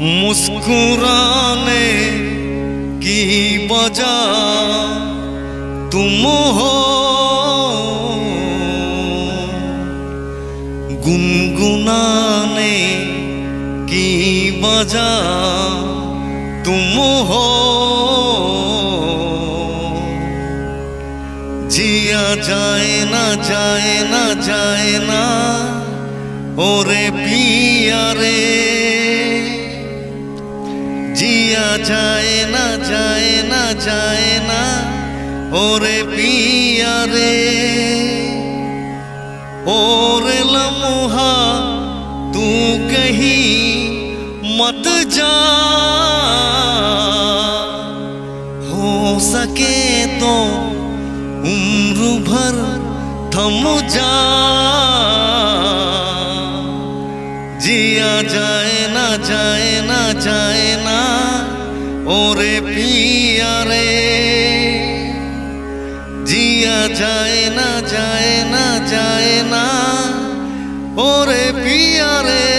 मुस्कुराने की वजह तुम हो, गुनगुनाने की वजह तुम हो। जिया जाए ना जाए ना जाए ना ओरे पिया रे, जिया जाए ना जाए ना जाए ना ओरे पिया रे। और लम्हा तू कहीं मत जा, हो सके तो उम्र भर थम जा। जिया जाए ना जाए ना जाए ना ओरे पिया रे, जिया जाए ना जाए ना जाए ना ओरे पिया रे।